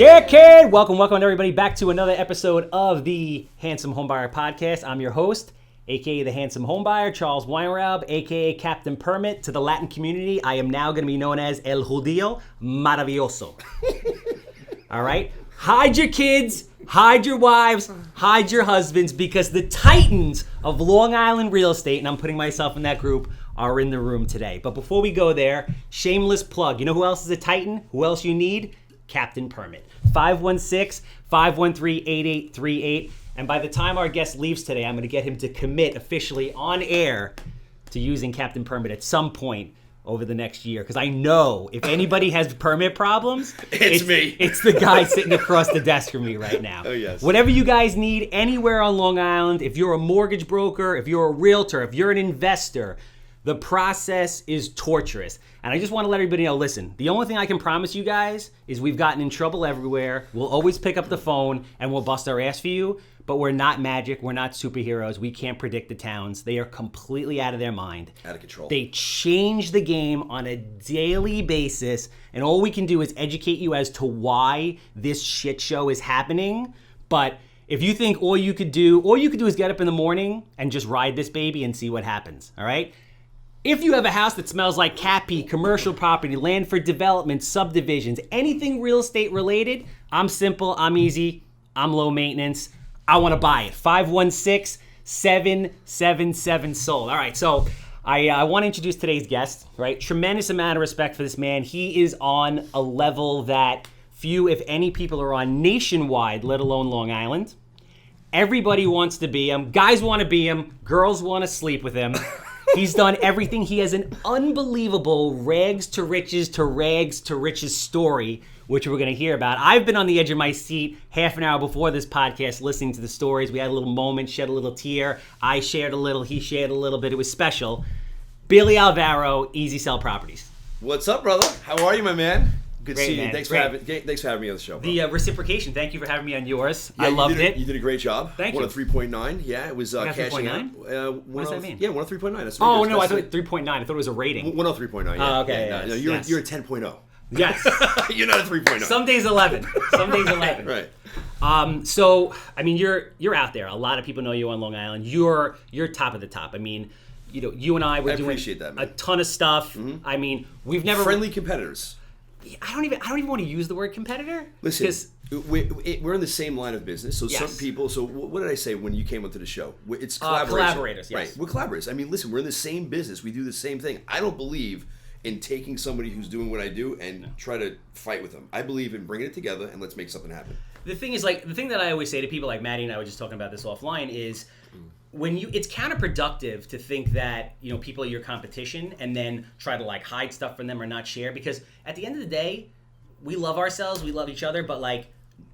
Yeah, kid! Welcome everybody back to another episode of the Handsome Homebuyer Podcast. I'm your host, AKA the Handsome Homebuyer, Charles Weinraub, AKA Captain Permit. To the Latin community, I am now going to be known as El Judío Maravilloso. All right? Hide your kids, hide your wives, hide your husbands, because the titans of Long Island real estate, and I'm putting myself in that group, are in the room today. But before we go there, shameless plug. You know who else is a titan? Who else you need? Captain Permit. 516-513-8838. And by the time our guest leaves today, I'm going to get him to commit officially on air to using Captain Permit at some point over the next year. Because I know if anybody has permit problems, it's me. It's the guy sitting across the desk from me right now. Oh, yes. Whatever you guys need anywhere on Long Island, if you're a mortgage broker, if you're a realtor, if you're an investor, the process is torturous. And I just want to let everybody know, listen, the only thing I can promise you guys is we've gotten in trouble everywhere. We'll always pick up the phone and we'll bust our ass for you. But we're not magic. We're not superheroes. We can't predict the towns. They are completely out of their mind. Out of control. They change the game on a daily basis. And all we can do is educate you as to why this shit show is happening. But if you think all you could do is get up in the morning and just ride this baby and see what happens. All right? If you have a house that smells like cat pee, commercial property, land for development, subdivisions, anything real estate related, I'm simple, I'm easy, I'm low maintenance. I want to buy it. 516-777-SOLD. All right, so I want to introduce today's guest, right? Tremendous amount of respect for this man. He is on a level that few, if any, people are on nationwide, let alone Long Island. Everybody wants to be him. Guys want to be him. Girls want to sleep with him. He's done everything. He has an unbelievable rags to riches story, which we're going to hear about. I've been on the edge of my seat half an hour before this podcast listening to the stories. We had a little moment, shed a little tear. I shared a little, he shared a little bit. It was special. Billy Alvaro, Easy Sell Properties. What's up, brother? How are you, my man? Good to see you. Man. Thanks for having me on the show, bro. The reciprocation. Thank you for having me on yours. Yeah, I loved it. You did a great job. Thank you. Won a 3.9. Yeah, it was cashing out. What does that mean? Yeah, won a 3.9. That's oh, no, I thought 3.9. I thought it was a rating. Won a 3.9. Yeah. Oh, okay. Yeah, Yes, you're a 10.0. Yes. You're not a 3.0. Some days 11. Some days 11. Right. So, I mean, you're out there. A lot of people know you on Long Island. You're top of the top. I mean, you know, you and I were doing a ton of stuff. Mm-hmm. I mean, we've never friendly competitors. I don't even want to use the word competitor. Listen, we're in the same line of business. So yes. Some people. So what did I say when you came onto the show? It's collaboration. Collaborators, yes. Right. We're collaborators. I mean, listen, we're in the same business. We do the same thing. I don't believe in taking somebody who's doing what I do and try to fight with them. I believe in bringing it together and let's make something happen. The thing is, like, the thing that I always say to people, like Maddie and I were just talking about this offline, is it's counterproductive to think that, you know, people are your competition and then try to like hide stuff from them or not share, because at the end of the day, we love ourselves, we love each other, but like,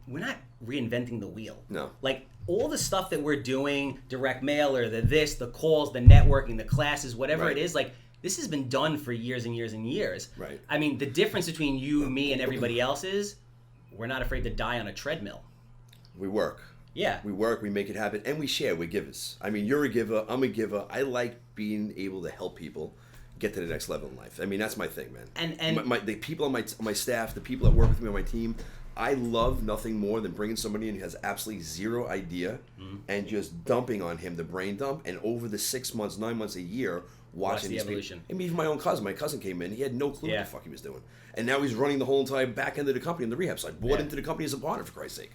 we're not reinventing the wheel. No. Like, all the stuff that we're doing, direct mail or the calls, the networking, the classes, whatever it is, like, this has been done for years and years and years. Right. I mean, the difference between you, me, and everybody else is we're not afraid to die on a treadmill. We work. Yeah. We work, we make it happen, and we share, we're givers. I mean, you're a giver, I'm a giver. I like being able to help people get to the next level in life. I mean, that's my thing, man. And the people on my staff, the people that work with me on my team, I love nothing more than bringing somebody in who has absolutely zero idea and just dumping on him the brain dump, and over the 6 months, 9 months, a year, watching the these evolution. People. I mean, even my own cousin. My cousin came in, he had no clue what the fuck he was doing. And now he's running the whole entire back end of the company on the rehab side. Bought into the company as a partner, for Christ's sake.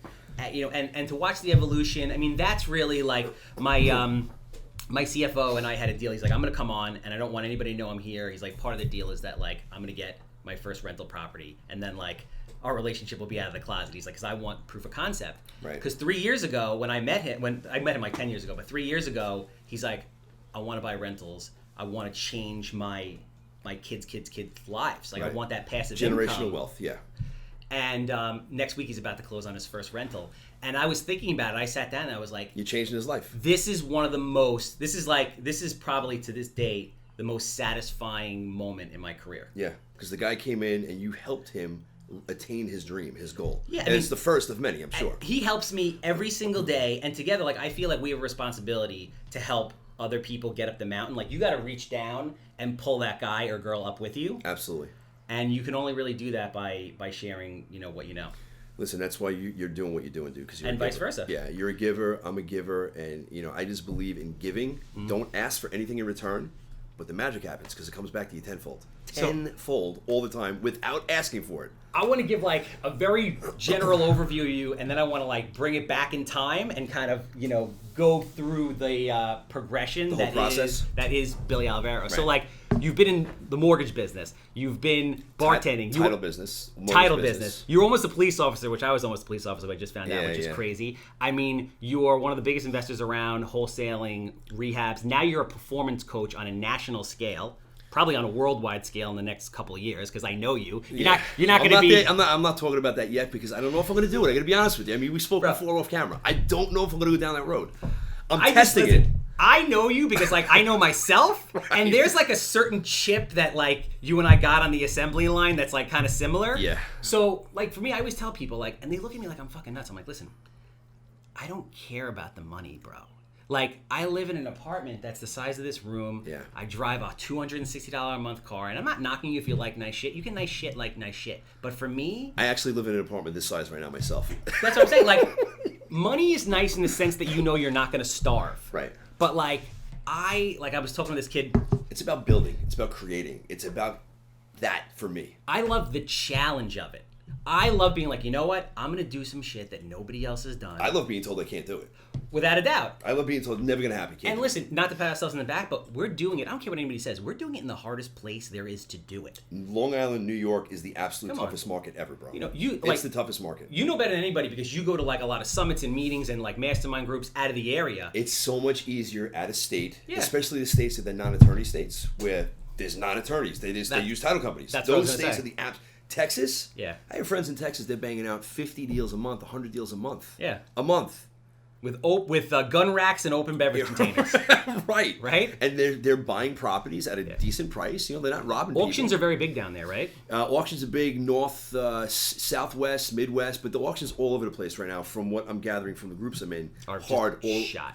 You know, and to watch the evolution, I mean, that's really like my CFO and I had a deal. He's like, I'm going to come on and I don't want anybody to know I'm here. He's like, part of the deal is that like, I'm going to get my first rental property and then like our relationship will be out of the closet. He's like, because I want proof of concept. Right. Because 3 years ago when I met him like 10 years ago, but 3 years ago, he's like, I want to buy rentals. I want to change my kids' lives. Like, I want that passive generational income. Wealth, yeah. And next week he's about to close on his first rental. And I was thinking about it. I sat down and I was like, you're changing his life. This is probably to this date the most satisfying moment in my career. Yeah, because the guy came in and you helped him attain his dream, his goal. Yeah, and it's the first of many, I'm sure. He helps me every single day, and together, like, I feel like we have a responsibility to help other people get up the mountain. Like, you got to reach down and pull that guy or girl up with you. Absolutely. And you can only really do that by sharing, what you know. Listen, that's why you're doing what you're doing, dude. And vice versa. Yeah, you're a giver. I'm a giver, and I just believe in giving. Don't ask for anything in return, but the magic happens because it comes back to you tenfold. Tenfold all the time without asking for it. I want to give like a very general overview of you, and then I want to like bring it back in time and kind of go through the progression the whole process that is Billy Alvaro. Right. So like you've been in the mortgage business, you've been bartending, title business. You're almost a police officer, which I was almost a police officer. I just found out, which is crazy. I mean, you're one of the biggest investors around, wholesaling, rehabs. Now you're a performance coach on a national scale. Probably on a worldwide scale in the next couple of years, because I know you. You're not going to be. I'm not talking about that yet because I don't know if I'm going to do it. I got to be honest with you. I mean, we spoke before off camera. I don't know if I'm going to go down that road. I'm testing it. I know you because like I know myself, right. And there's like a certain chip that like you and I got on the assembly line that's like kind of similar. Yeah. So like for me, I always tell people like, and they look at me like I'm fucking nuts. I'm like, listen, I don't care about the money, bro. Like, I live in an apartment that's the size of this room. Yeah. I drive a $260 a month car, and I'm not knocking you if you like nice shit. You can nice shit like nice shit. But for me... I actually live in an apartment this size right now myself. That's what I'm saying. Like, money is nice in the sense that you're not going to starve. Right. But, I was talking to this kid... It's about building. It's about creating. It's about that for me. I love the challenge of it. I love being like, you know what? I'm going to do some shit that nobody else has done. I love being told I can't do it. Without a doubt. I love being told it's never going to happen. And listen, not to pat ourselves in the back, but we're doing it. I don't care what anybody says. We're doing it in the hardest place there is to do it. Long Island, New York is the absolute toughest market ever, bro. It's the toughest market. You know better than anybody because you go to like a lot of summits and meetings and like mastermind groups out of the area. It's so much easier out of state, especially the states that are non-attorney states where there's non-attorneys. They use title companies. Those states are the apps. Texas? Yeah. I have friends in Texas, they're banging out 50 deals a month, 100 deals a month. Yeah. A month. With gun racks and open beverage containers. Right. Right? And they're buying properties at a decent price. They're not robbing people. Auctions are very big down there, right? Auctions are big, north, southwest, midwest, but the auctions all over the place right now from what I'm gathering from the groups I'm in.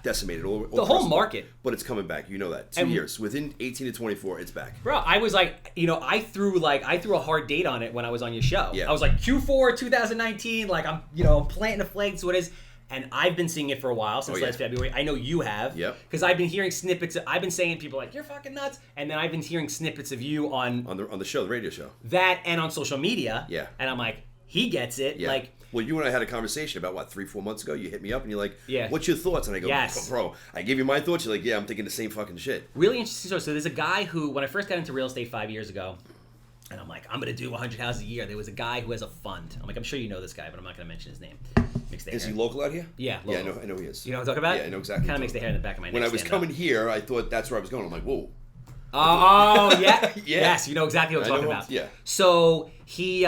Decimated. All the whole market. But it's coming back. You know that. 2 years. Within 18 to 24, it's back. Bro, I was like, I threw a hard date on it when I was on your show. Yeah. I was like, Q4 2019, like I'm planting a flag, that's what it is. And I've been seeing it for a while, since last February. I know you have. Yep. Because I've been hearing snippets. I've been saying people like, you're fucking nuts. And then I've been hearing snippets of you on the show, the radio show. That and on social media. Yeah. And I'm like, he gets it. Yeah. Like, well, you and I had a conversation about 3-4 months ago. You hit me up and you're like, yeah. What's your thoughts? And I go, yes. Bro, I give you my thoughts. You're like, yeah, I'm thinking the same fucking shit. Really interesting story. So there's a guy who, when I first got into real estate 5 years ago, and I'm like, I'm going to do 100 houses a year. There was a guy who has a fund. I'm like, I'm sure you know this guy, but I'm not going to mention his name. Is he local out here? Yeah, local. Yeah, I know he is. You know what I'm talking about? Yeah, I know exactly. Kind of makes the hair in the back of my neck. When I was coming here, I thought that's where I was going. I'm like, whoa. Oh, yeah? Yes, you know exactly what I'm talking about. Yeah. So he,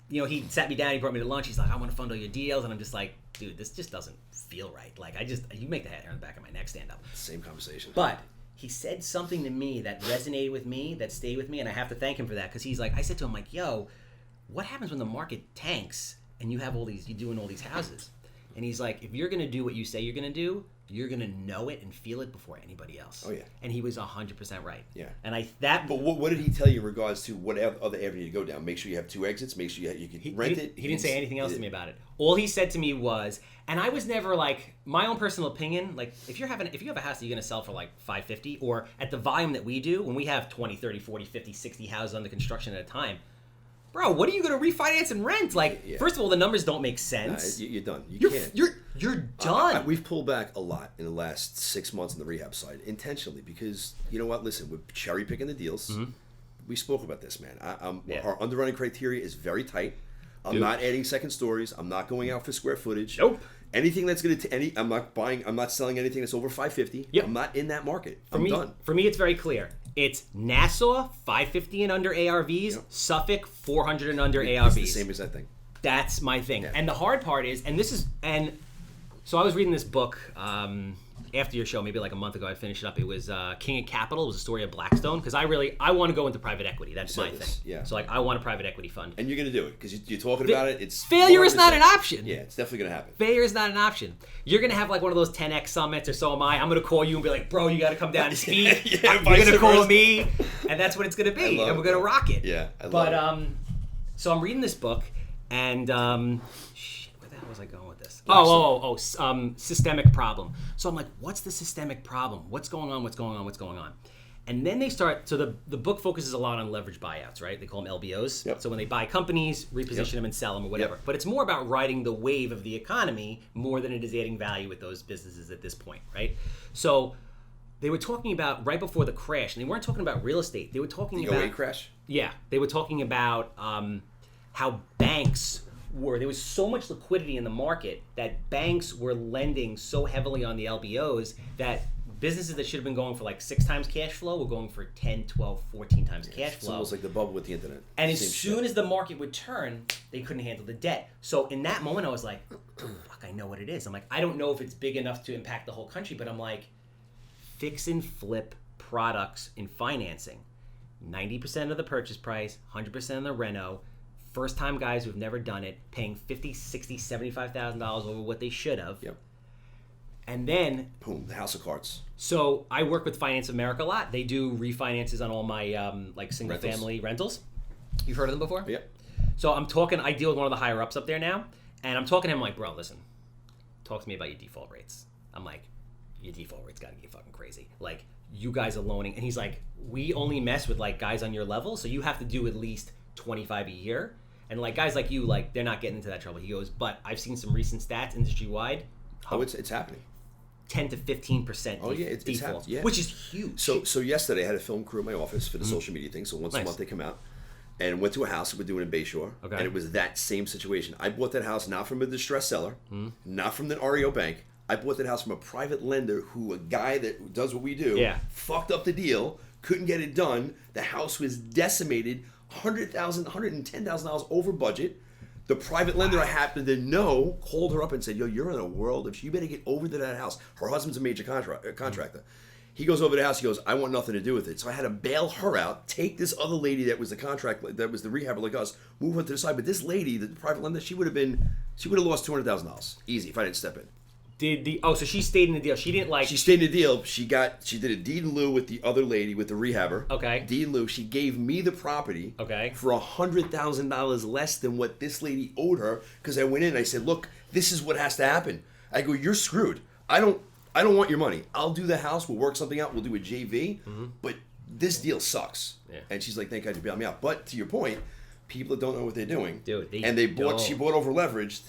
he sat me down, he brought me to lunch. He's like, I want to fund all your deals. And I'm just like, dude, this just doesn't feel right. Like, you make the hair in the back of my neck stand up. Same conversation. But he said something to me that resonated with me, that stayed with me, and I have to thank him for that. Because he's like, I said to him, like, yo, what happens when the market tanks and you're doing all these houses? And he's like, if you're going to do what you say you're going to do, you're going to know it and feel it before anybody else. Oh, yeah. And he was 100% right. Yeah. And But what did he tell you in regards to what other avenue you go down? Make sure you have 2 exits. Make sure you can rent it. He didn't say anything else to me about it. All he said to me was, and I was never like, my own personal opinion, like if you have a house that you're going to sell for like $550, or at the volume that we do, when we have 20, 30, 40, 50, 60 houses under construction at a time, bro, what are you going to refinance and rent? Like, First of all, the numbers don't make sense. You're done. You're done. We've pulled back a lot in the last 6 months on the rehab side, intentionally, because, you know what? Listen, we're cherry picking the deals. Mm-hmm. We spoke about this, man. Our underwriting criteria is very tight. I'm not adding second stories. I'm not going out for square footage. Nope. Anything that's going to I'm not selling anything that's over $550. Yep. I'm not in that market. I'm done. For me, it's very clear. It's Nassau, $550 and under ARVs. Yep. Suffolk, $400 and under ARVs. It's the same as that thing. That's my thing. Yeah. And the hard part is, so I was reading this book after your show, maybe like a month ago. I finished it up. It was King of Capital. It was a story of Blackstone, because I want to go into private equity. That's my thing. Yeah. So like, I want a private equity fund. And you're going to do it because you're talking about it. It's failure is not an option. Yeah, it's definitely going to happen. Failure is not an option. You're going to have like one of those 10X summits, or so am I. I'm going to call you and be like, bro, you got to come down and speak. You're going to call me, and that's what it's going to be. And we're going to rock it. Yeah, I love it. So I'm reading this book, and was I going with this? Systemic problem. So I'm like, what's the systemic problem? What's going on? And then they start, so the book focuses a lot on leverage buyouts, right? They call them LBOs. Yep. So when they buy companies, reposition them and sell them or whatever. Yep. But it's more about riding the wave of the economy more than it is adding value with those businesses at this point, right? So they were talking about right before the crash, and they weren't talking about real estate. They were talking about... The 08 crash? Yeah. They were talking about how banks there was so much liquidity in the market that banks were lending so heavily on the LBOs that businesses that should have been going for like 6 times cash flow were going for 10, 12, 14 times cash flow. It's almost like the bubble with the internet. And as soon as the market would turn, they couldn't handle the debt. So in that moment, I was like, fuck, I know what it is. I'm like, I don't know if it's big enough to impact the whole country, but I'm like, fix and flip products in financing. 90% of the purchase price, 100% of the reno, first-time guys who've never done it, paying $50,000, $60,000, $75,000 over what they should have. Yep. And then... boom, the house of cards. So I work with Finance America a lot. They do refinances on all my single-family rentals. You've heard of them before? Yep. So I deal with one of the higher-ups up there now, and I'm talking to him like, bro, listen, talk to me about your default rates. I'm like, your default rates got to get fucking crazy. Like, you guys are loaning. And he's like, we only mess with like guys on your level, so you have to do at least 25 a year. And like guys like you, like they're not getting into that trouble. He goes, but I've seen some recent stats industry-wide. Oh, it's happening. 10 to 15% it's default, yeah. which is huge. So yesterday I had a film crew in my office for the social media thing. So once a month they come out and went to a house that we're doing in Bayshore. Okay. And it was that same situation. I bought that house not from a distressed seller, not from the REO bank. I bought that house from a private lender a guy that does what we do, fucked up the deal, couldn't get it done. The house was decimated, $100,000, $110,000 over budget. The private lender I happened to know called her up and said, yo, you're in a world of, you better get over to that house. Her husband's a major contractor. He goes over to the house, he goes, I want nothing to do with it. So I had to bail her out, take this other lady that was the contract, that was the rehabber like us, move her to the side. But this lady, the private lender, she would have lost $200,000 easy if I didn't step in. So she stayed in the deal. She didn't She stayed in the deal. She did a deed in lieu with the other lady, with the rehabber. Okay. Deed in lieu. She gave me the property. Okay. For $100,000 less than what this lady owed her. Because I went in and I said, look, this is what has to happen. I go, you're screwed. I don't want your money. I'll do the house. We'll work something out. We'll do a JV. But this deal sucks. Yeah. And she's like, thank God you bailed me out. But to your point, people that don't know what they're doing. Dude, she bought over leveraged.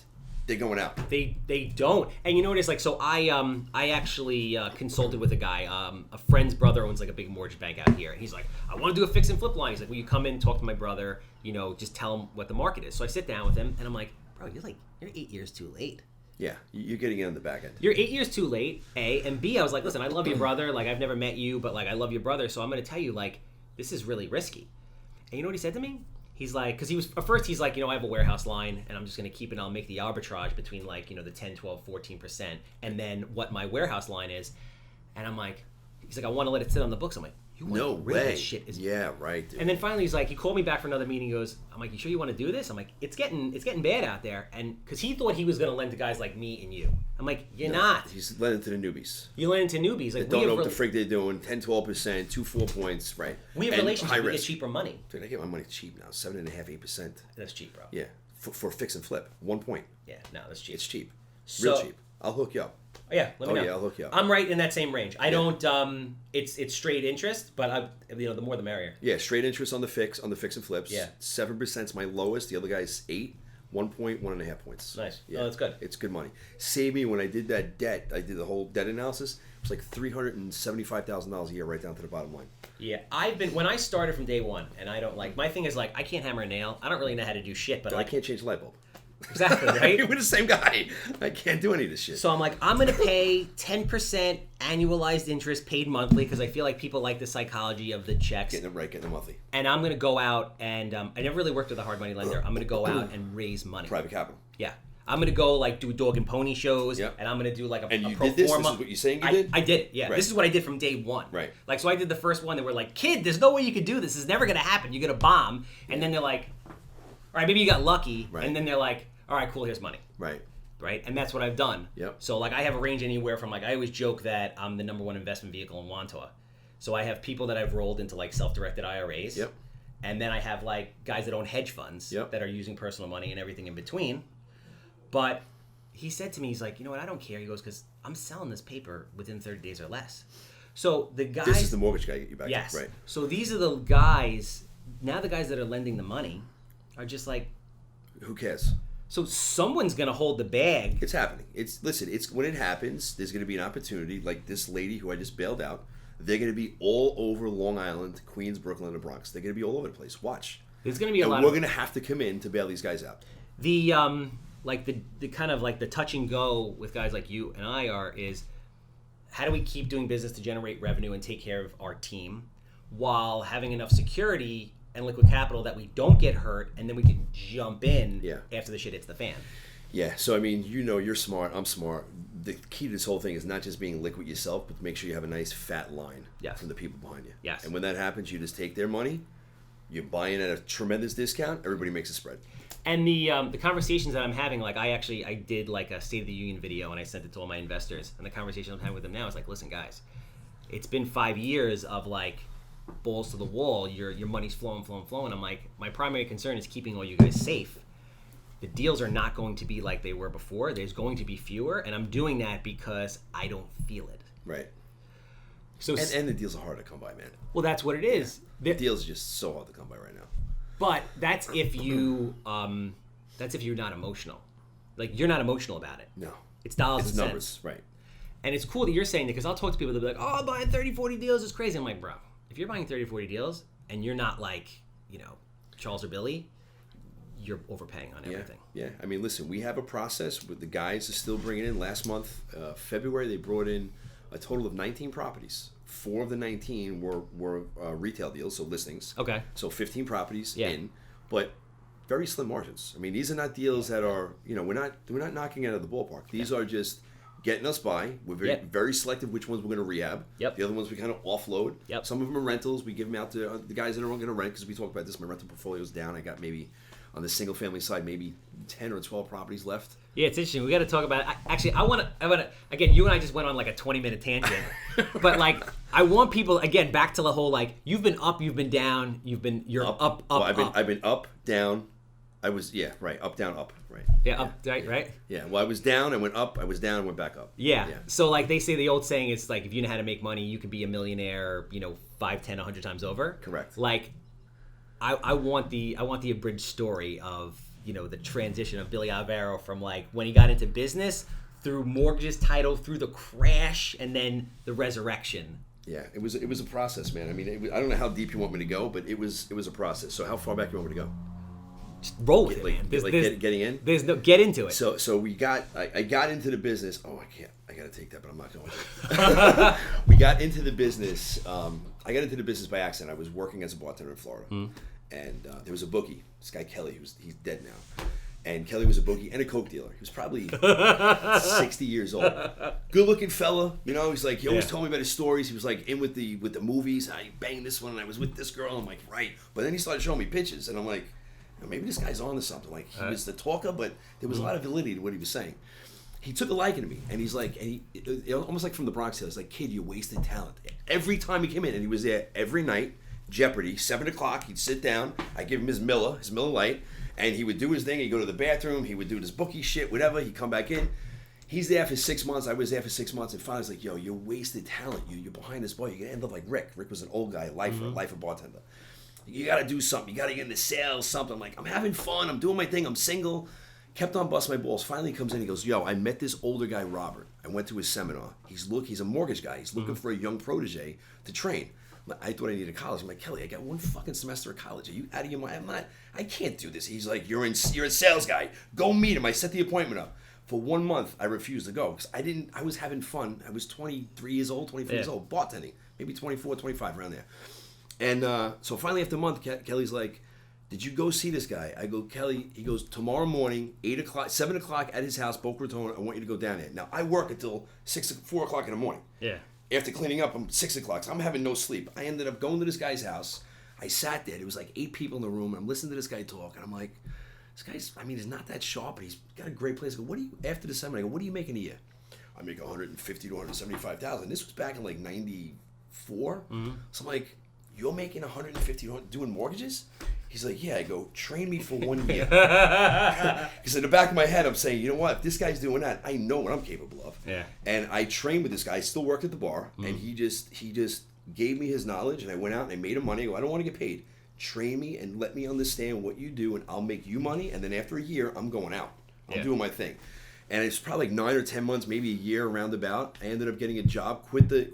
They're going out. They don't. And you know what it's like? So I actually consulted with a guy. A friend's brother owns like a big mortgage bank out here. And he's like, I want to do a fix and flip line. He's like, will you come in and talk to my brother? You know, just tell him what the market is. So I sit down with him and I'm like, bro, you're 8 years too late. Yeah, you're getting in on the back end. You're 8 years too late, A. And B, I was like, listen, I love your brother. Like, I've never met you, but like, I love your brother. So I'm going to tell you, like, this is really risky. And you know what he said to me? He's like, because he's like, you know, I have a warehouse line and I'm just going to keep it and I'll make the arbitrage between like, you know, the 10, 12, 14% and then what my warehouse line is. And I'm like, he's like, I want to let it sit on the books. I'm like, you want no to rid way. This shit is yeah, right, dude. And then finally he's like, he called me back for another meeting. He goes, I'm like, you sure you want to do this? I'm like, it's getting bad out there. And because he thought he was going to lend to guys like me and you. I'm like, you're not. He's lending to the newbies. You lend to newbies. Like, they don't know what the frig they're doing. 10, 12%, 2 points, right? We have relationships. We get cheaper money. Dude, I get my money cheap now. 7.5%, 8%. That's cheap, bro. Yeah, for fix and flip, 1 point. Yeah, no, that's cheap. It's cheap, real cheap. I'll hook you up. Yeah, let me know. Yeah, I'll hook you up. I'm right in that same range. I don't. It's straight interest, but the more the merrier. Yeah, straight interest on the fix and flips. Yeah, 7% is my lowest. The other guy's 8. 1 point, 1.5 points. Nice. Yeah, oh, that's good. It's good money. Saved me when I did that debt. I did the whole debt analysis. It was like $375,000 a year, right down to the bottom line. Yeah, when I started from day one, and I don't like. My thing is like I can't hammer a nail. I don't really know how to do shit, but I can't change the light bulb. Exactly, right? We're the same guy. I can't do any of this shit. So I'm like, I'm going to pay 10% annualized interest paid monthly because I feel like people like the psychology of the checks. Getting them monthly. And I'm going to go out and I never really worked with a hard money lender. I'm going to go out and raise money. Private capital. Yeah. I'm going to go like do dog and pony shows. Yep. And I'm going to do like a pro forma. And you did this? This is what you're saying you did? I did, yeah. Right. This is what I did from day one. Right. Like, so I did the first one. They were like, kid, there's no way you could do this. This is never going to happen. You're going to bomb. And then they're like, all right, maybe you got lucky. Right. And then they're like, all right, cool, here's money. Right. And that's what I've done. Yep. So like I have a range anywhere from like I always joke that I'm the #1 investment vehicle in Wantagh. So I have people that I've rolled into like self-directed IRAs. Yep. And then I have like guys that own hedge funds that are using personal money and everything in between. But he said to me, he's like, you know what, I don't care. He goes, because I'm selling this paper within 30 days or less. So the guys... This is the mortgage guy you back yes. Right. So these are the guys, now the guys that are lending the money are just like... Who cares? So someone's going to hold the bag. It's happening. Listen, when it happens, there's going to be an opportunity, like this lady who I just bailed out. They're going to be all over Long Island, Queens, Brooklyn, and the Bronx. They're going to be all over the place. Watch. There's going to be a lot. And we're going to have to come in to bail these guys out. The kind of like the touch and go with guys like you and I is how do we keep doing business to generate revenue and take care of our team while having enough security and liquid capital that we don't get hurt, and then we can jump in after the shit hits the fan. Yeah, so I mean, you're smart, I'm smart. The key to this whole thing is not just being liquid yourself, but to make sure you have a nice fat line from the people behind you. Yes. And when that happens, you just take their money, you buy in at a tremendous discount, everybody makes a spread. And the conversations that I'm having, like I did like a State of the Union video and I sent it to all my investors, and the conversation I'm having with them now is like, listen guys, it's been 5 years of like balls to the wall, your money's flowing. I'm like, my primary concern is keeping all you guys safe. The deals are not going to be like they were before. There's going to be fewer, and I'm doing that because I don't feel it. Right. So and the deals are hard to come by, man. Well, that's what it is. The deals are just so hard to come by right now. But that's if you're not emotional. Like, you're not emotional about it. No. It's dollars and numbers, cents. right. And it's cool that you're saying that, because I'll talk to people, they'll be like, oh, I'm buying 30, 40 deals. It's crazy. I'm like, bro, if you're buying 30, 40 deals and you're not like, Charles or Billy, you're overpaying on everything. Yeah. I mean, listen, we have a process with the guys are still bringing in. Last month, February, they brought in a total of 19 properties. 4 of the 19 were retail deals, so listings. Okay. So 15 properties in, but very slim margins. I mean, these are not deals that are, we're not knocking out of the ballpark. These are just getting us by. We're very selective which ones we're going to rehab. Yep. The other ones we kind of offload. Yep. Some of them are rentals. We give them out to the guys that are going to rent, because we talked about this. My rental portfolio is down. I got maybe on the single family side maybe 10 or 12 properties left. Yeah, it's interesting. We got to talk about it. Actually, I want to again, you and I just went on like a 20-minute tangent. But like, I want people, again, back to the whole, like, you've been up, you've been down, you're up. Well, I've been up, down. I was, right, up, down, up, right. Yeah, up, right? Yeah, well, I was down, I went up, I was down, I went back up. Yeah. So like they say, the old saying is like, if you know how to make money, you could be a millionaire, 5, 10, 100 times over. Correct. Like, I want the abridged story of, the transition of Billy Alvaro from like when he got into business through mortgages, title, through the crash, and then the resurrection. Yeah, it was a process, man. I mean, I don't know how deep you want me to go, but it was a process. So how far back do you want me to go? Just roll with it, man. Getting in? There's no, get into it. So I got into the business. Oh, I got to take that, but I'm not going to. We got into the business. I got into the business by accident. I was working as a bartender in Florida. And there was a bookie, this guy Kelly, he's dead now. And Kelly was a bookie and a coke dealer. He was probably 60 years old. Good looking fella, he's like, he always told me about his stories. He was like in with the movies. I banged this one and I was with this girl. I'm like, right. But then he started showing me pictures and I'm like, maybe this guy's on to something. Like, he was the talker, but there was a lot of validity to what he was saying. He took a liking to me, and he's like, almost like from the Bronx, he was like, kid, you wasted talent. Every time he came in, and he was there every night, Jeopardy, 7 o'clock, he'd sit down, I'd give him his Miller Lite, and he would do his thing, he'd go to the bathroom, he would do his bookie shit, whatever, he'd come back in. He's there for 6 months, I was there for 6 months, and finally I was like, yo, you wasted talent, you're behind this bar, you're gonna end up like Rick. Rick was an old guy, a lifer bartender. You gotta do something, you gotta get into sales, something. I'm like, I'm having fun, I'm doing my thing, I'm single. Kept on busting my balls. Finally he comes in, he goes, yo, I met this older guy, Robert. I went to his seminar. He's a mortgage guy. He's looking for a young protege to train. I thought I needed college. I'm like, Kelly, I got 1 fucking semester of college. Are you out of your mind? I can't do this. He's like, you're a sales guy. Go meet him. I set the appointment up. For 1 month, I refused to go because I was having fun. I was 23 years old, 24 years old, bartending. Maybe 24, 25, around there. And so finally after a month, Kelly's like, did you go see this guy? I go, Kelly, he goes, tomorrow morning, 7 o'clock at his house, Boca Raton, I want you to go down there. Now, I work until 4 o'clock in the morning. Yeah. After cleaning up, I'm 6 o'clock, so I'm having no sleep. I ended up going to this guy's house. I sat there. There was like 8 people in the room. I'm listening to this guy talk, and I'm like, this guy's, he's not that sharp, but he's got a great place. I go, after the seminar, I go, what are you making a year? I make $150,000 to $175,000. This was back in like 94. Mm-hmm. So I'm like, you're making $150 doing mortgages? He's like, yeah. I go, train me for 1 year. Because in the back of my head, I'm saying, you know what? If this guy's doing that, I know what I'm capable of. Yeah. And I trained with this guy. I still worked at the bar, and he just gave me his knowledge, and I went out and I made him money. I go, I don't want to get paid. Train me and let me understand what you do, and I'll make you money. And then after a year, I'm going out. I'm doing my thing. And it's probably like 9 or 10 months, maybe a year roundabout. I ended up getting a job, quit the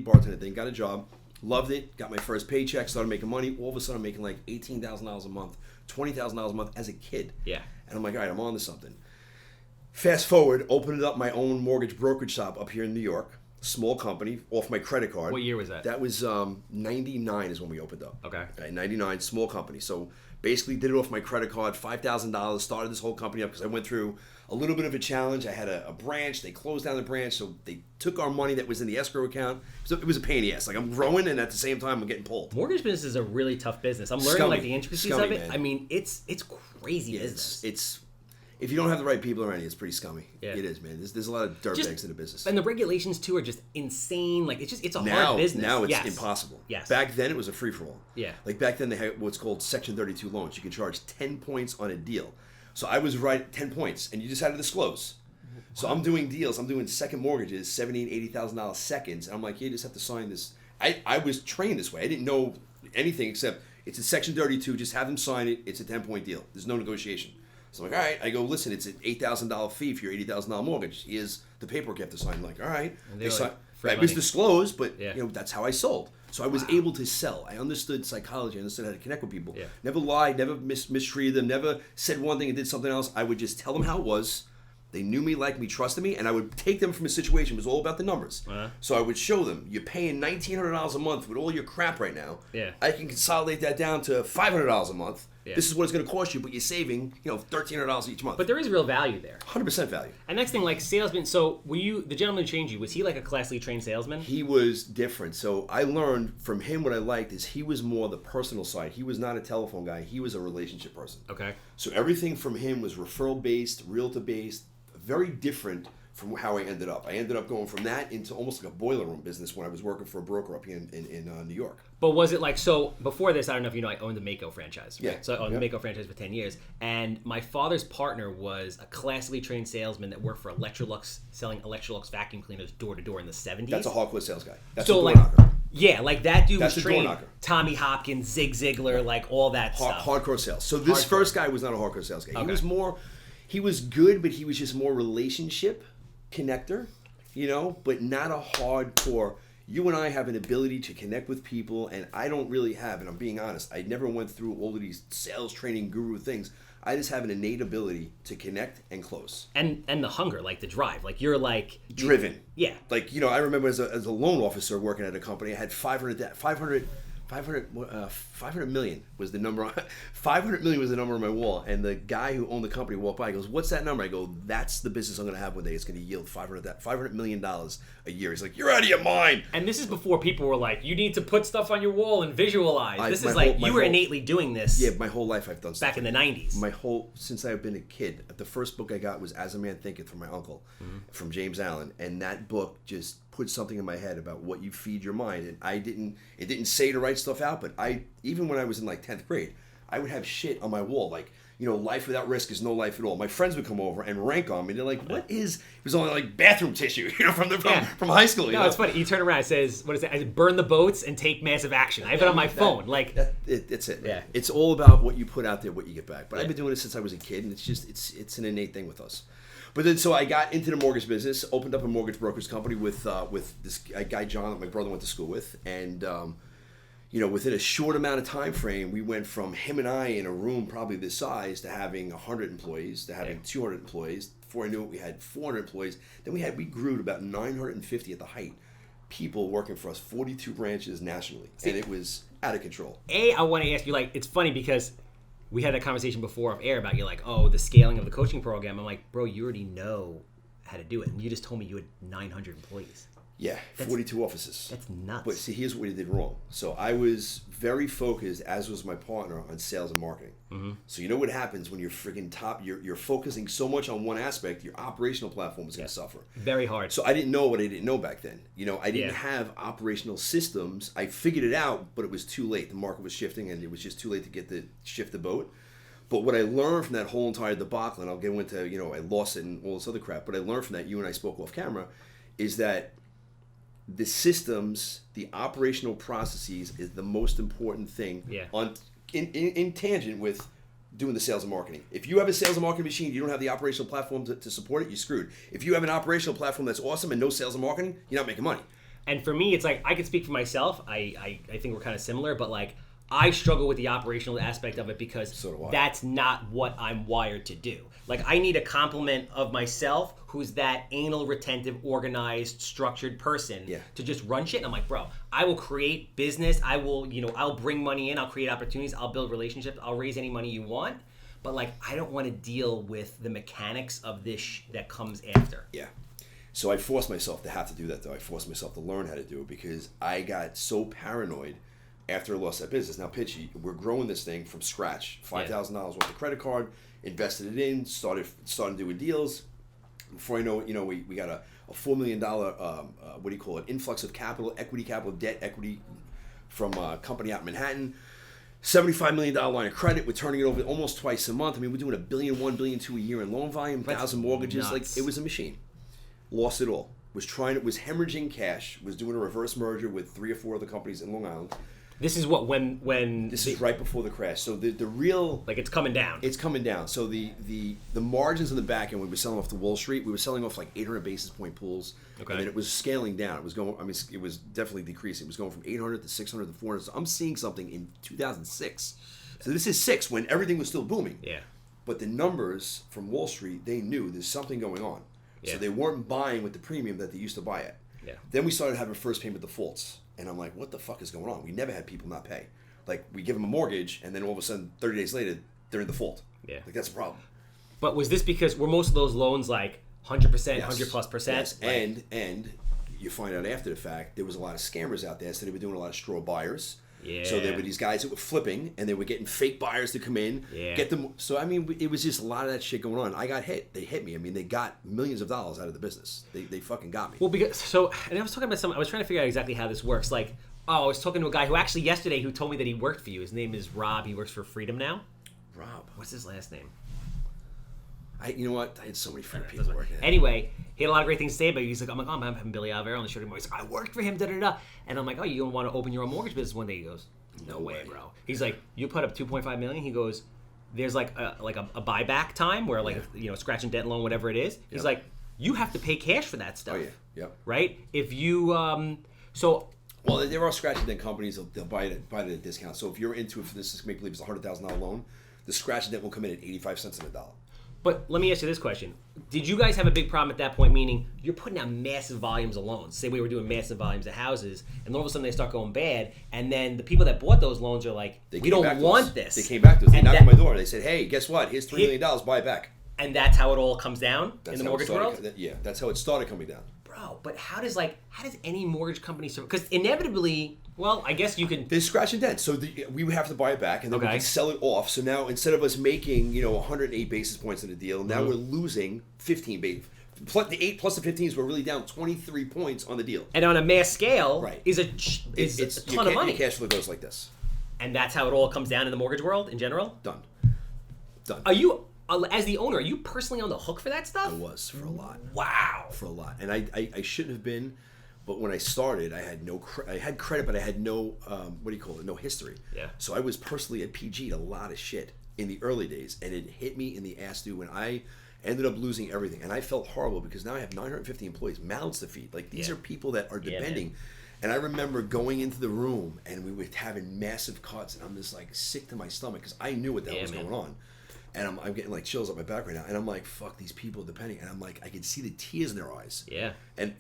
bartender thing, got a job, loved it, got my first paycheck, started making money. All of a sudden, I'm making like $18,000 a month, $20,000 a month as a kid. Yeah. And I'm like, all right, I'm on to something. Fast forward, opened up my own mortgage brokerage shop up here in New York. Small company, off my credit card. What year was that? That was 99 is when we opened up. Okay. 99, small company. So basically did it off my credit card, $5,000, started this whole company up because I went through a little bit of a challenge. I had a branch. They closed down the branch, so they took our money that was in the escrow account. So it was a pain in the ass. Like, I'm growing, and at the same time, I'm getting pulled. Mortgage business is a really tough business. I'm learning like the intricacies of it. Man. I mean, it's crazy business. It's if you don't have the right people around you, it's pretty scummy. Yeah. It is, man. There's a lot of dirtbags in the business. And the regulations, too, are just insane. Like, it's a hard business. Now it's impossible. Yes. Back then, it was a free-for-all. Yeah. Like, back then, they had what's called Section 32 loans. You can charge 10 points on a deal. So I was right 10 points, and you just had to disclose. So I'm doing deals. I'm doing second mortgages, $70,000 and $80,000 seconds. And I'm like, you just have to sign this. I was trained this way. I didn't know anything except it's a Section 32. Just have them sign it. It's a 10-point deal. There's no negotiation. So I'm like, all right. I go, listen, it's an $8,000 fee for your $80,000 mortgage. Here's the paperwork you have to sign. I'm like, all right. It was disclosed, but that's how I sold. So I was able to sell. I understood psychology. I understood how to connect with people. Yeah. Never lied, never mistreated them, never said one thing and did something else. I would just tell them how it was. They knew me, liked me, trusted me, and I would take them from a situation. It was all about the numbers. So I would show them, you're paying $1,900 a month with all your crap right now. Yeah. I can consolidate that down to $500 a month. Yeah. This is what it's going to cost you, but you're saving, $1,300 each month. But there is real value there. 100% value. And next thing, like salesman. So the gentleman who trained you, was he like a classically trained salesman? He was different. So I learned from him what I liked is he was more the personal side. He was not a telephone guy. He was a relationship person. Okay. So everything from him was referral based, realtor based, very different from how I ended up. I ended up going from that into almost like a boiler room business when I was working for a broker up here in New York. But was it like, so before this, I don't know if you know, I owned the Mako franchise. Right? Yeah. So I owned the Mako franchise for 10 years. And my father's partner was a classically trained salesman that worked for Electrolux, selling Electrolux vacuum cleaners door to door in the 70s. That's a hardcore sales guy. That's so a door knocker. Yeah, like that dude That's was trained. Tommy Hopkins, Zig Ziglar, like all that stuff. Hardcore sales. So this first guy was not a hardcore sales guy. He was good, but he was just more relationship connector, but not a hardcore. You and I have an ability to connect with people, and I don't really have, and I'm being honest, I never went through all of these sales training guru things. I just have an innate ability to connect and close. And the hunger, like the drive. Like you're like... driven. Yeah. Like, I remember as a loan officer working at a company, I had 500 million was the number. 500 million was the number on my wall, and the guy who owned the company walked by. He goes, "What's that number?" I go, "That's the business I'm going to have one day. It's going to yield $500 million a year." He's like, "You're out of your mind." And this is before people were like, "You need to put stuff on your wall and visualize." This is like you were innately doing this. Yeah, my whole life I've done stuff back in the '90s. Since I've been a kid. The first book I got was As a Man Thinketh from my uncle, from James Allen, and that book just put something in my head about what you feed your mind. And it didn't say to write stuff out, but even when I was in like 10th grade, I would have shit on my wall like, life without risk is no life at all. My friends would come over and rank on me. They're like, "What is?" It was only like bathroom tissue, from high school. No, it's funny. You turn around, it says, "What is it? I said, burn the boats and take massive action." I have it on my phone. It's it. Yeah. It's all about what you put out there, what you get back. But I've been doing it since I was a kid, and it's an innate thing with us. But then, so I got into the mortgage business, opened up a mortgage brokerage company with this guy John that my brother went to school with, and within a short amount of time frame, we went from him and I in a room probably this size to having 100 employees, to having 200 employees. Before I knew it, we had 400 employees. Then we grew to about 950 at the height. People working for us, 42 branches nationally, and it was out of control. I want to ask you, it's funny because we had that conversation before off air about the scaling of the coaching program. I'm like, bro, you already know how to do it. And you just told me you had 900 employees. Yeah, 42 offices. That's nuts. But see, here's what we did wrong. So I was very focused, as was my partner, on sales and marketing. Mm-hmm. So you know what happens when you're freaking top, you're focusing so much on one aspect, your operational platform is going to suffer. Very hard. So I didn't know what I didn't know back then. I didn't have operational systems. I figured it out, but it was too late. The market was shifting, and it was just too late to shift the boat. But what I learned from that whole entire debacle, and I'll get into, I lost it and all this other crap, but I learned from that, you and I spoke off camera, is that the systems, the operational processes is the most important thing in tangent with doing the sales and marketing. If you have a sales and marketing machine, you don't have the operational platform to support it, you're screwed. If you have an operational platform that's awesome and no sales and marketing, you're not making money. And for me, it's like, I can speak for myself. I think we're kind of similar, but like, I struggle with the operational aspect of it because that's not what I'm wired to do. Like, I need a complement of myself who's that anal, retentive, organized, structured person to just run shit. And I'm like, bro, I will create business. I will, I'll bring money in. I'll create opportunities. I'll build relationships. I'll raise any money you want. But like, I don't want to deal with the mechanics of this that comes after. Yeah. So I forced myself to have to do that, though. I forced myself to learn how to do it because I got so paranoid after I lost that business. Now, Pitchy, we're growing this thing from scratch. $5,000 worth of credit card, invested it in, started doing deals. Before I know it, we got a $4 million, influx of capital, equity capital, debt equity from a company out in Manhattan. $75 million line of credit. We're turning it over almost twice a month. I mean, we're doing $1 billion, $1 billion, $2 billion a year in loan volume, 1,000 mortgages. Nuts. Like, it was a machine. Lost it all. Was hemorrhaging cash. Was doing a reverse merger with 3 or 4 other companies in Long Island. This is what when this is right before the crash. So the real, like, it's coming down. It's coming down. So the margins in the back end, when we were selling off to Wall Street, we were selling off like 800 basis point pools. Okay. And then it was scaling down. It was going. I mean, it was definitely decreasing. It was going from 800 to 600 to 400. So I'm seeing something in 2006. So this is 6 when everything was still booming. Yeah. But the numbers from Wall Street, they knew there's something going on. Yeah. So they weren't buying with the premium that they used to buy at. Yeah. Then we started having first payment defaults. And I'm like, what the fuck is going on? We never had people not pay. Like, we give them a mortgage, and then all of a sudden, 30 days later, they're in default. Yeah. Like, that's a problem. But was this because, were most of those loans like 100%, 100+%? Yes, like, and you find out after the fact, there was a lot of scammers out there, so they were doing a lot of straw buyers. Yeah. So there were these guys that were flipping, and they were getting fake buyers to come in, get them. So, I mean, it was just a lot of that shit going on. I got hit. They hit me. I mean, they got millions of dollars out of the business. They fucking got me. Well, and I was talking about I was trying to figure out exactly how this works. Like, I was talking to a guy who actually yesterday who told me that he worked for you. His name is Rob. He works for Freedom now. Rob. What's his last name? You know what? I had so many friendly people working. Anyway, he had a lot of great things to say about you. He's like, I'm having Billy Alvaro on the show tomorrow. He's like, I worked for him, da-da-da. And I'm like, oh, you don't want to open your own mortgage business one day? He goes, no way, bro. He's like, you put up $2.5 million. He goes, there's like a buyback time where like, scratch and dent loan, whatever it is. He's like, you have to pay cash for that stuff. Oh, yeah. Yep. Right? If you, Well, there are scratch and dent companies, they'll buy it at a discount. So if you're into it, for this make believe it's a $100,000 loan, the scratch and dent will come in at 85 cents on the dollar. But let me ask you this question. Did you guys have a big problem at that point, meaning you're putting out massive volumes of loans? Say we were doing massive volumes of houses, and all of a sudden they start going bad, and then the people that bought those loans are like, we don't want this. They came back to us. They knocked on my door. They said, hey, guess what? Here's $3 million. Buy it back. And that's how it all comes down in the mortgage world? Yeah, that's how it started coming down. Bro, but how does any mortgage company survive? Because inevitably, well, I guess you can. There's scratch and dent, so we would have to buy it back, and then we can sell it off. So now instead of us making 108 basis points in the deal, now we're losing 15 basis. The 8 plus the 15s, we're really down 23 points on the deal. And on a mass scale, is a ton of money. Your cash flow goes like this. And that's how it all comes down in the mortgage world in general. Done. Are you? As the owner, are you personally on the hook for that stuff? I was, for a lot. Wow. For a lot. And I shouldn't have been, but when I started, I had I had credit, but I had no, no history. Yeah. So I was personally at PG'd a lot of shit in the early days, and it hit me in the ass, dude, when I ended up losing everything. And I felt horrible because now I have 950 employees, mouths to feed. Like, these are people that are depending. And I remember going into the room, and we were having massive cuts, and I'm just like sick to my stomach because I knew what the hell was going on. And I'm getting like chills up my back right now. And I'm like, fuck, these people depending. And I'm like, I can see the tears in their eyes. Yeah. And,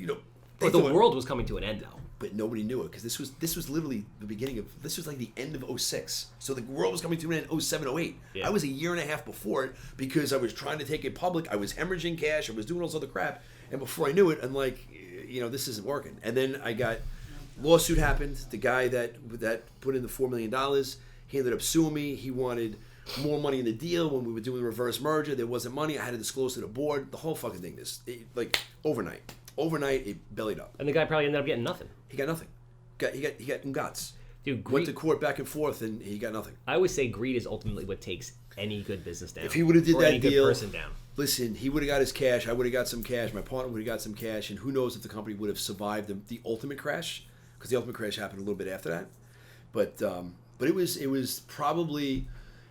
but the world was coming to an end, though. but nobody knew it because this was literally the beginning of, this was like the end of '06. So the world was coming to an end in '07, '08. Yeah. I was a year and a half before it because I was trying to take it public. I was hemorrhaging cash. I was doing all this other crap. And before I knew it, I'm like, this isn't working. And then I got, lawsuit happened. The guy that put in the $4 million, he ended up suing me. He wanted more money in the deal. When we were doing the reverse merger, there wasn't money. I had to disclose to the board. The whole fucking thing, overnight. Overnight, it bellied up. And the guy probably ended up getting nothing. He got nothing. He got guts. Dude, greed, went to court back and forth, and he got nothing. I always say greed is ultimately what takes any good business down. If he would have did that any deal, good person down. Listen, he would have got his cash. I would have got some cash. My partner would have got some cash, and who knows if the company would have survived the ultimate crash, because the ultimate crash happened a little bit after that. But it was probably,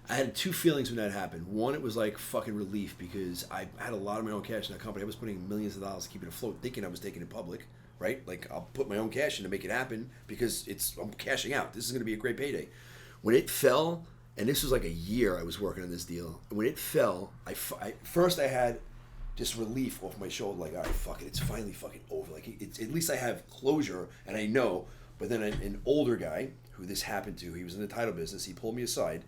I had two feelings when that happened. One, it was like fucking relief because I had a lot of my own cash in that company. I was putting millions of dollars to keep it afloat, thinking I was taking it public, right? Like, I'll put my own cash in to make it happen because I'm cashing out. This is going to be a great payday. When it fell, and this was like a year I was working on this deal. And when it fell, I first I had just relief off my shoulder, like, all right, fuck it, it's finally fucking over. Like, it's, at least I have closure, and I know. But then an older guy, who this happened to, he was in the title business, he pulled me aside,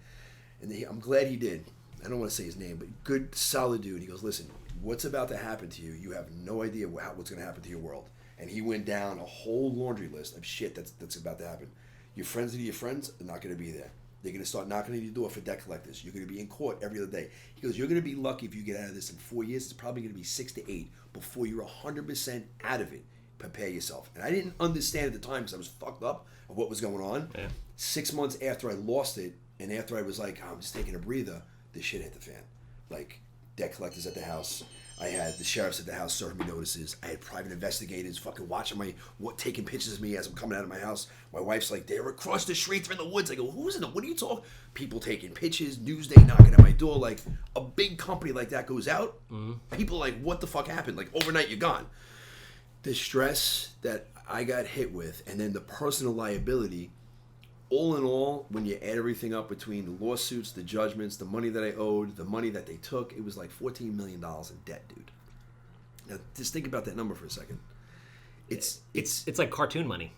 and I'm glad he did. I don't want to say his name, but good, solid dude. He goes, listen, what's about to happen to you, you have no idea what's going to happen to your world. And he went down a whole laundry list of shit that's about to happen. Your friends are not going to be there. They're going to start knocking on your door for debt collectors. You're going to be in court every other day. He goes, you're going to be lucky if you get out of this in 4 years. It's probably going to be 6 to 8 before you're 100% out of it. Prepare yourself. And I didn't understand at the time because I was fucked up of what was going on. Yeah. 6 months after I lost it, and after I was like, I'm just taking a breather, this shit hit the fan. Like, debt collectors at the house. I had the sheriffs at the house serving me notices. I had private investigators fucking watching taking pictures of me as I'm coming out of my house. My wife's like, they're across the street, they're in the woods. I go, who's in the, what are you talking? People taking pictures, Newsday knocking at my door. Like, a big company like that goes out. Mm-hmm. People like, what the fuck happened? Like, overnight, you're gone. The stress that I got hit with, and then the personal liability, all in all, when you add everything up between the lawsuits, the judgments, the money that I owed, the money that they took, it was like $14 million in debt, dude. Now, just think about that number for a second. It's like cartoon money.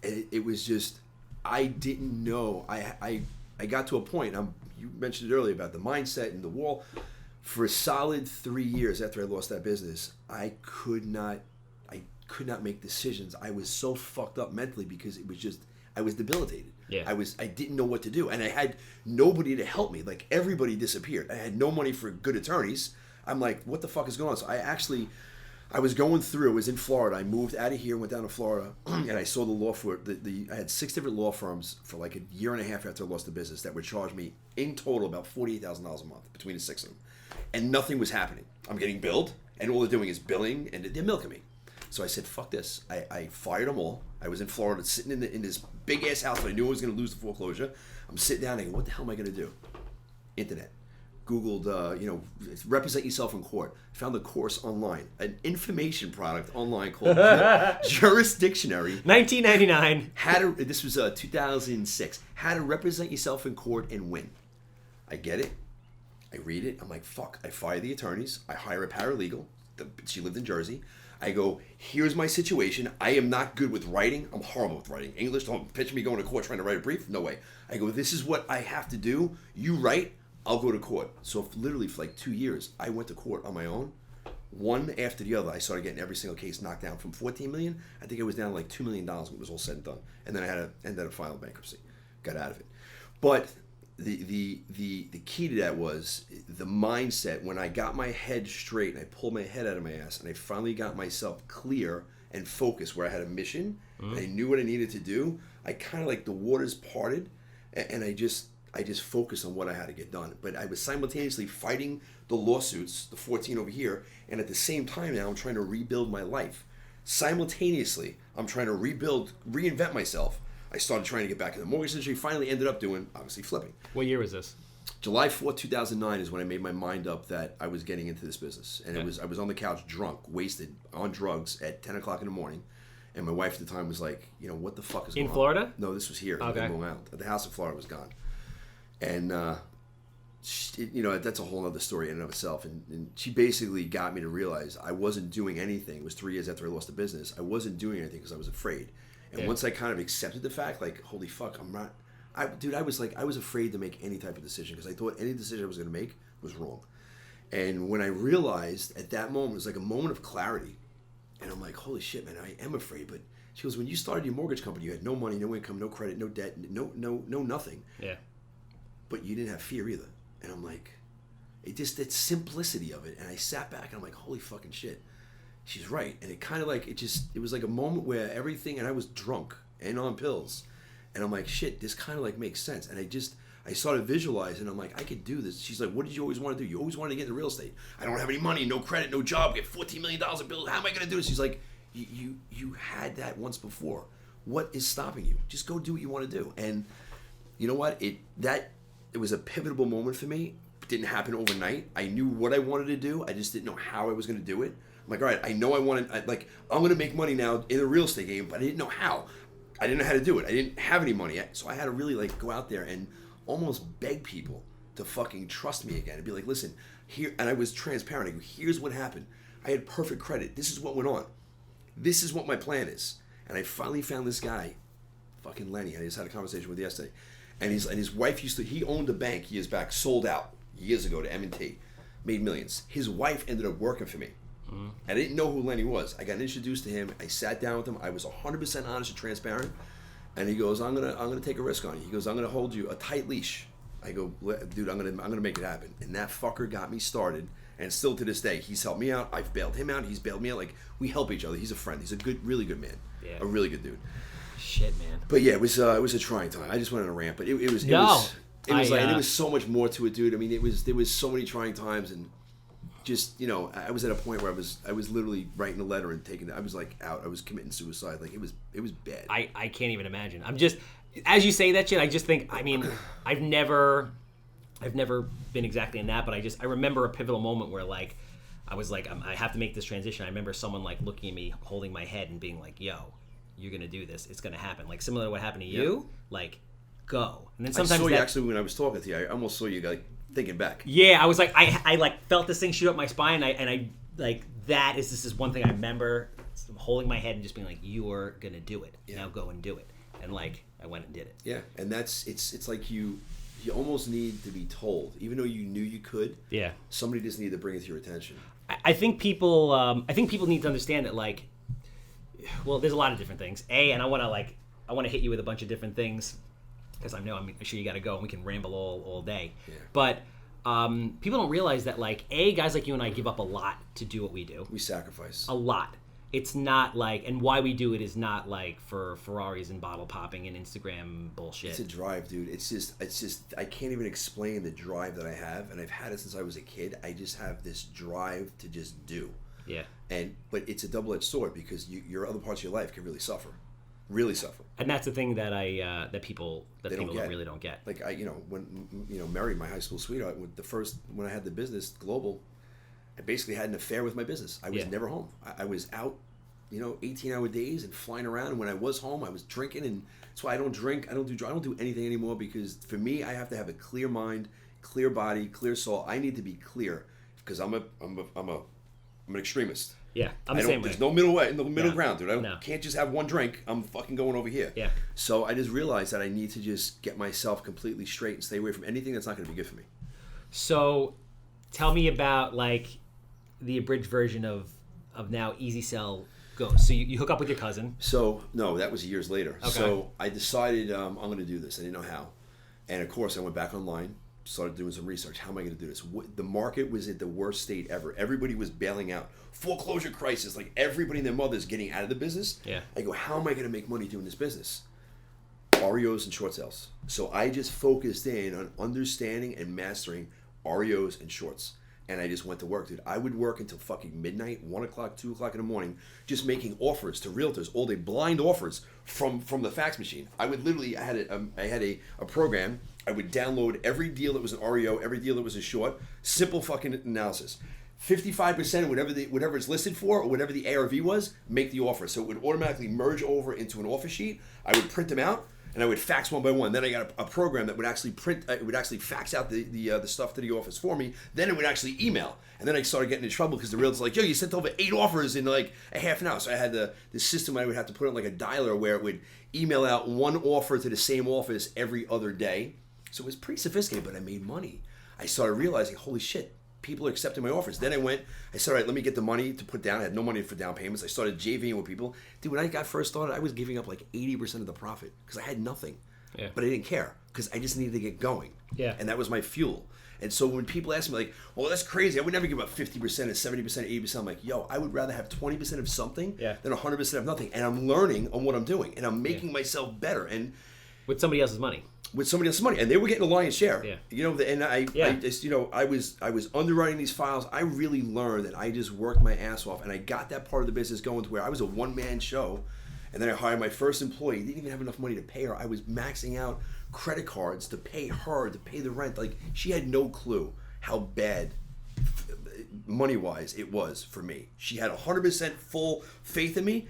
It was just, I didn't know. I got to a point, you mentioned it earlier about the mindset and the wall. For a solid 3 years after I lost that business, I could not make decisions. I was so fucked up mentally because it was just, I was debilitated. Yeah. I didn't know what to do, and I had nobody to help me. Like, everybody disappeared. I had no money for good attorneys. I'm like, what the fuck is going on? So I was going through. I was in Florida. I moved out of here, went down to Florida, and I saw the law for I had 6 different law firms for like a year and a half after I lost the business that would charge me in total about $48,000 a month between the 6 of them, and nothing was happening. I'm getting billed, and all they're doing is billing, and they're milking me. So I said, fuck this. I fired them all. I was in Florida sitting in this big-ass house that I knew I was going to lose the foreclosure. I'm sitting down and I go, what the hell am I going to do? Internet. Googled, represent yourself in court. Found a course online, an information product online called Jurisdictionary. 1999. This was 2006. How to represent yourself in court and win. I get it. I read it. I'm like, fuck. I fire the attorneys. I hire a paralegal. She lived in Jersey. I go, here's my situation. I am not good with writing. I'm horrible with writing. English, don't picture me going to court trying to write a brief. No way. I go, this is what I have to do. You write, I'll go to court. So literally for like 2 years, I went to court on my own. One after the other, I started getting every single case knocked down. From $14 million, I think it was down to like $2 million when it was all said and done. And then I ended up filing bankruptcy. Got out of it. But the key to that was the mindset. When I got my head straight and I pulled my head out of my ass and I finally got myself clear and focused where I had a mission, and I knew what I needed to do, I kind of like the waters parted, and I just focused on what I had to get done. But I was simultaneously fighting the lawsuits, the 14 over here, and at the same time now I'm trying to rebuild my life. Simultaneously, I'm trying to reinvent myself. I started trying to get back in the mortgage industry, finally ended up doing, obviously, flipping. What year was this? July 4th, 2009 is when I made my mind up that I was getting into this business. And I was on the couch, drunk, wasted, on drugs at 10 o'clock in the morning. And my wife at the time was like, what the fuck is going on? In Florida? No, this was here. Okay. In Long Island. The house in Florida was gone. And, that's a whole other story in and of itself. And she basically got me to realize I wasn't doing anything. It was 3 years after I lost the business. I wasn't doing anything because I was afraid. And once I kind of accepted the fact, like, holy fuck, I was afraid to make any type of decision because I thought any decision I was going to make was wrong. And when I realized at that moment, it was like a moment of clarity. And I'm like, holy shit, man, I am afraid. But she goes, when you started your mortgage company, you had no money, no income, no credit, no debt, no nothing. Yeah. It You didn't have fear either. And I'm like, that simplicity of it. And I sat back and I'm like, holy fucking shit. She's right. And it kind of like, it was like a moment where everything, and I was drunk and on pills. And I'm like, shit, this kind of like makes sense. And I started visualizing. I'm like, I could do this. She's like, what did you always want to do? You always wanted to get into real estate. I don't have any money, no credit, no job, get $14 million in bills. How am I going to do this? She's like, you had that once before. What is stopping you? Just go do what you want to do. And you know what? It was a pivotal moment for me. It didn't happen overnight. I knew what I wanted to do. I just didn't know how I was going to do it. I'm like, all right, I know I'm going to make money now in the real estate game, but I didn't know how. I didn't know how to do it. I didn't have any money yet. So I had to really like go out there and almost beg people to fucking trust me again and be like, listen, here, and I was transparent. I go, here's what happened. I had perfect credit. This is what went on. This is what my plan is. And I finally found this guy, fucking Lenny. I just had a conversation with yesterday. And his wife he owned a bank years back, sold out years ago to M&T, made millions. His wife ended up working for me. I didn't know who Lenny was. I got introduced to him. I sat down with him. I was 100% honest and transparent. And he goes, I'm gonna take a risk on you. He goes, I'm gonna hold you a tight leash. I go, dude, I'm gonna make it happen. And that fucker got me started. And still to this day, he's helped me out. I've bailed him out. He's bailed me out. Like, we help each other. He's a friend. He's a really good man. Yeah. A really good dude. Shit, man. But yeah, it was a trying time. I just went on a rant, but it was there was so much more to it, dude. I mean, there was so many trying times, and just, you know, I was at a point where I was literally writing a letter and taking it. I was like out. I was committing suicide. Like, it was bad. I can't even imagine. I'm just, as you say that shit, I just think, I mean, I've never been exactly in that, but I remember a pivotal moment where like I was like, I have to make this transition. I remember someone like looking at me, holding my head and being like, yo, you're gonna do this. It's gonna happen. Like similar to what happened to you. Like, go. And then sometimes I saw you actually when I was talking to you. I almost saw you like thinking back. Yeah, I was like, I like felt this thing shoot up my spine, and I like this is one thing I remember holding my head and just being like, you are gonna do it. Now go and do it. And like I went and did it. Yeah, and it's like you almost need to be told, even though you knew you could. Yeah. Somebody just needed to bring it to your attention. I think people need to understand that, like, well, there's a lot of different things. And I want to hit you with a bunch of different things because I'm sure you got to go and we can ramble all day. Yeah. But people don't realize that, like, guys like you and I give up a lot to do what we do. We sacrifice a lot. It's not like, and why we do it is not like for Ferraris and bottle popping and Instagram bullshit. It's a drive, dude. It's just, I can't even explain the drive that I have, and I've had it since I was a kid. I just have this drive to just do. Yeah. But it's a double-edged sword because your other parts of your life can really suffer. Really suffer. And that's the thing that people really don't get. Like when married my high school sweetheart, when I had the business global, I basically had an affair with my business. I was never home. I was out, 18-hour days and flying around. And when I was home, I was drinking, and that's why I don't drink. I don't do anything anymore because for me, I have to have a clear mind, clear body, clear soul. I need to be clear because I'm an extremist. Yeah, I'm the same way. There's no middle way, no middle ground, dude. I can't just have one drink. I'm fucking going over here. Yeah. So I just realized that I need to just get myself completely straight and stay away from anything that's not going to be good for me. So, tell me about like the abridged version of now Easy Sell goes. So you hook up with your cousin. So no, that was years later. Okay. So I decided I'm going to do this. I didn't know how, and of course I went back online. Started doing some research. How am I going to do this? The market was at the worst state ever. Everybody was bailing out. Foreclosure crisis. Like everybody and their mother's getting out of the business. Yeah. I go, how am I going to make money doing this business? REOs and short sales. So I just focused in on understanding and mastering REOs and shorts. And I just went to work, dude. I would work until fucking midnight, 1 o'clock, 2 o'clock in the morning, just making offers to realtors, all day, blind offers from the fax machine. I would literally, I had a program. I would download every deal that was an REO, every deal that was a short, simple fucking analysis. 55% of whatever it's listed for or whatever the ARV was, make the offer. So it would automatically merge over into an offer sheet. I would print them out. and I would fax one by one. Then I got a program that would actually print. It would actually fax out the stuff to the office for me. Then it would actually email. And then I started getting in trouble because the realtor's like, yo, you sent over 8 offers in like a half an hour. So I had this system I would have to put on like a dialer where it would email out one offer to the same office every other day. So it was pretty sophisticated, but I made money. I started realizing, holy shit, people are accepting my offers. Then I said, all right, let me get the money to put down. I had no money for down payments. I started JVing with people. Dude, when I got first started, I was giving up like 80% of the profit because I had nothing. Yeah. But I didn't care because I just needed to get going. Yeah. And that was my fuel. And so when people ask me like, well, that's crazy. I would never give up 50% or 70%, 80%. I'm like, yo, I would rather have 20% of something than 100% of nothing. And I'm learning on what I'm doing. And I'm making myself better. And with somebody else's money. With somebody else's money, and they were getting a lion's share. Yeah. You know, and I just, you know, I was underwriting these files. I really learned that I just worked my ass off, and I got that part of the business going to where I was a one-man show, and then I hired my first employee. Didn't even have enough money to pay her. I was maxing out credit cards to pay her, to pay the rent. Like, she had no clue how bad, money-wise, it was for me. She had 100% full faith in me.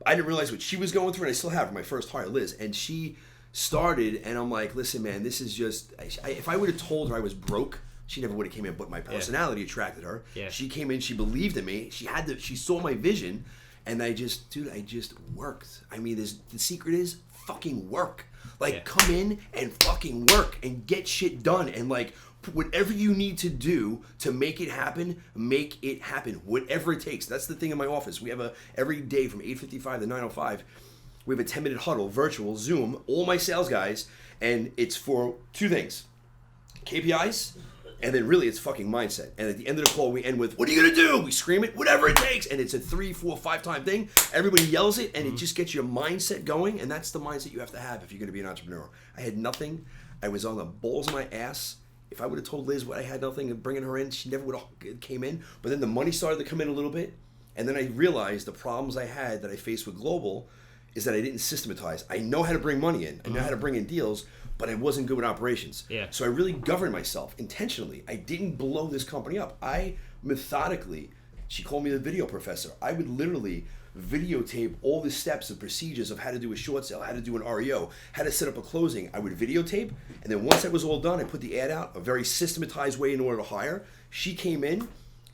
I didn't realize what she was going through, and I still have her, my first hire, Liz, and she started, and I'm like, listen, man, this is just, if I would have told her I was broke, she never would have came in, but my personality attracted her. Yeah. She came in, she believed in me, she saw my vision, and I just worked. I mean, the secret is fucking work. Like, come in and fucking work and get shit done, and like, whatever you need to do to make it happen, whatever it takes. That's the thing in my office. We have every day from 8:55 to 9:05, we have a 10-minute huddle, virtual, Zoom, all my sales guys, and it's for 2 things. KPIs, and then really it's fucking mindset. And at the end of the call, we end with, what are you going to do? We scream it, whatever it takes. And it's a 3, 4, 5 time thing. Everybody yells it, and it just gets your mindset going, and that's the mindset you have to have if you're going to be an entrepreneur. I had nothing. I was on the balls of my ass. If I would have told Liz what I had nothing and bringing her in, she never would have came in. But then the money started to come in a little bit, and then I realized the problems I had that I faced with Global is that I didn't systematize. I know how to bring money in. I know how to bring in deals, but I wasn't good with operations. Yeah. So I really governed myself intentionally. I didn't blow this company up. I methodically, she called me the video professor. I would literally videotape all the steps and procedures of how to do a short sale, how to do an REO, how to set up a closing. I would videotape, and then once that was all done, I put the ad out, a very systematized way in order to hire. She came in.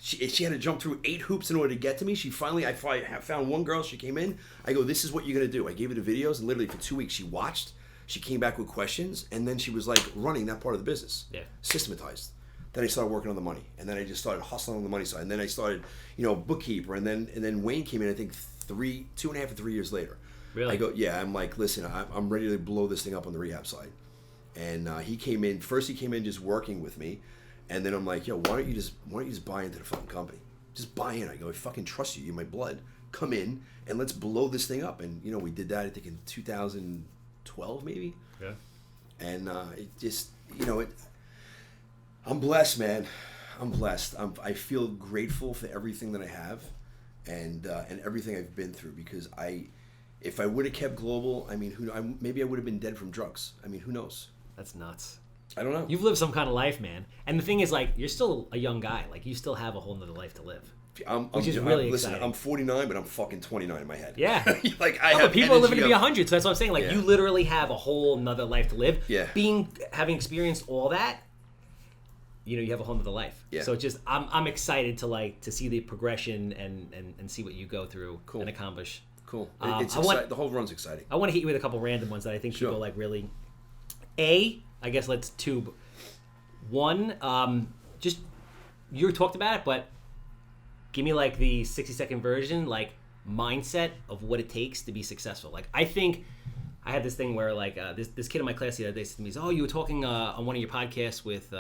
She had to jump through 8 hoops in order to get to me. I found one girl. She came in. I go, this is what you're going to do. I gave her the videos, and literally for 2 weeks she watched. She came back with questions, and then she was like running that part of the business. Yeah. Systematized. Then I started working on the money, and then I just started hustling on the money side. And then I started, bookkeeper, and then Wayne came in, I think 2.5 or 3 years later. Really? I go, yeah. I'm like, listen, I'm ready to blow this thing up on the rehab side. And he came in just working with me. And then I'm like, yo, why don't you just buy into the fucking company? Just buy in. I go, I fucking trust you. You're my blood. Come in and let's blow this thing up. And, we did that, I think, in 2012, maybe. Yeah. And it just, I'm blessed, man. I'm blessed. I feel grateful for everything that I have and everything I've been through, because if I would have kept Global, I mean, maybe I would have been dead from drugs. I mean, who knows? That's nuts. I don't know. You've lived some kind of life, man. And the thing is, like, you're still a young guy. Like, you still have a whole nother life to live. Which is really exciting. Listen, I'm 49, but I'm fucking 29 in my head. Yeah. Like, but people are living to be 100, so that's what I'm saying. Like, you literally have a whole nother life to live. Yeah. Having experienced all that, you have a whole nother life. Yeah. So it's just, I'm excited to see the progression and see what you go through and accomplish. Cool. It's exciting. The whole run's exciting. I want to hit you with a couple random ones that I think people like really. I guess let's tube. One, just you talked about it, but give me like the 60-second version, like mindset of what it takes to be successful. Like, I think I had this thing where like this kid in my class the other day said to me, "Oh, you were talking on one of your podcasts with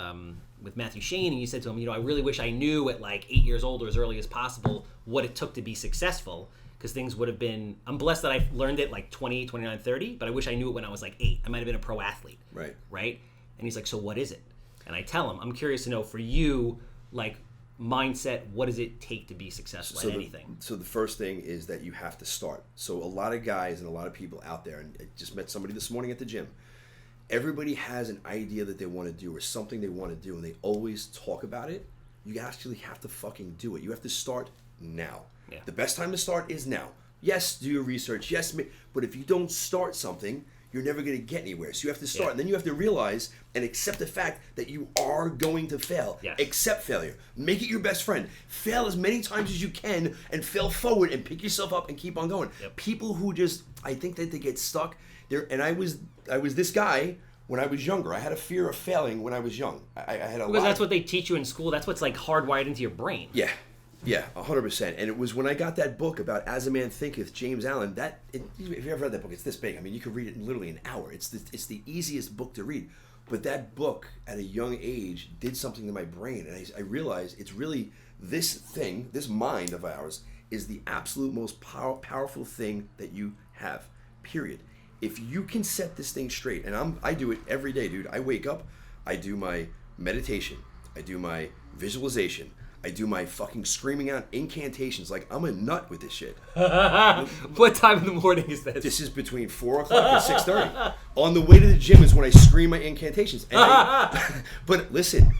Matthew Shane, and you said to him, I really wish I knew at like 8 years old or as early as possible what it took to be successful, because things would have been. I'm blessed that I learned it like 20, 29, 30, but I wish I knew it when I was like 8. I might have been a pro athlete." Right. And he's like, "So what is it?" And I tell him, I'm curious to know for you, like mindset, what does it take to be successful at anything? So the first thing is that you have to start. So a lot of guys and a lot of people out there, and I just met somebody this morning at the gym, everybody has an idea that they want to do or something they want to do, and they always talk about it. You actually have to fucking do it. You have to start now. Yeah. The best time to start is now. Yes, do your research. Yes, but if you don't start something, you're never going to get anywhere. So you have to start, and then you have to realize and accept the fact that you are going to fail. Yes. Accept failure. Make it your best friend. Fail as many times as you can and fail forward and pick yourself up and keep on going. Yep. People who just, I think that they get stuck there. And I was this guy when I was younger. I had a fear of failing when I was young. I had a because that's what they teach you in school. That's what's like hardwired into your brain. Yeah, 100%. And it was when I got that book about As a Man Thinketh, James Allen, if you ever read that book, it's this big. I mean, you could read it in literally an hour. It's the easiest book to read. But that book, at a young age, did something to my brain. And I realized it's really this thing, this mind of ours, is the absolute most powerful thing that you have, period. If you can set this thing straight, and I do it every day, dude. I wake up, I do my meditation, I do my visualization, I do my fucking screaming out incantations. Like, I'm a nut with this shit. What time in the morning is this? This is between 4 o'clock and 6:30. On the way to the gym is when I scream my incantations. But listen,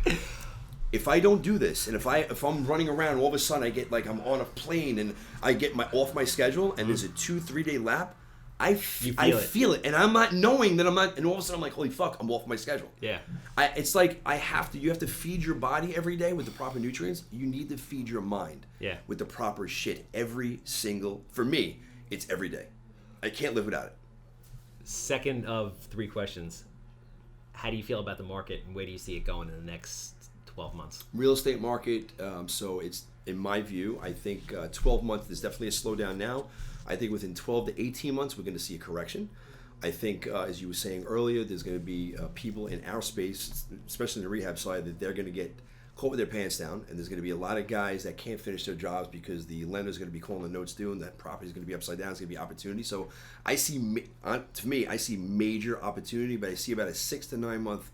if I don't do this, and if I'm running around, all of a sudden I get like I'm on a plane and I get off my schedule, and there's a 2-3 day lap, I feel it, and I'm not knowing that I'm not, and all of a sudden I'm like, holy fuck, I'm off my schedule. Yeah. It's like you have to feed your body every day with the proper nutrients. You need to feed your mind with the proper shit for me, it's every day. I can't live without it. Second of 3 questions. How do you feel about the market, and where do you see it going in the next 12 months? Real estate market, so it's, in my view, I think 12 months, there's definitely a slowdown now. I think within 12 to 18 months, we're going to see a correction. I think, as you were saying earlier, there's going to be people in our space, especially in the rehab side, that they're going to get caught with their pants down, and there's going to be a lot of guys that can't finish their jobs because the lender's going to be calling the notes due, and that property's going to be upside down. It's going to be opportunity. So I see, to me, I see major opportunity, but I see about a 6 to 9 month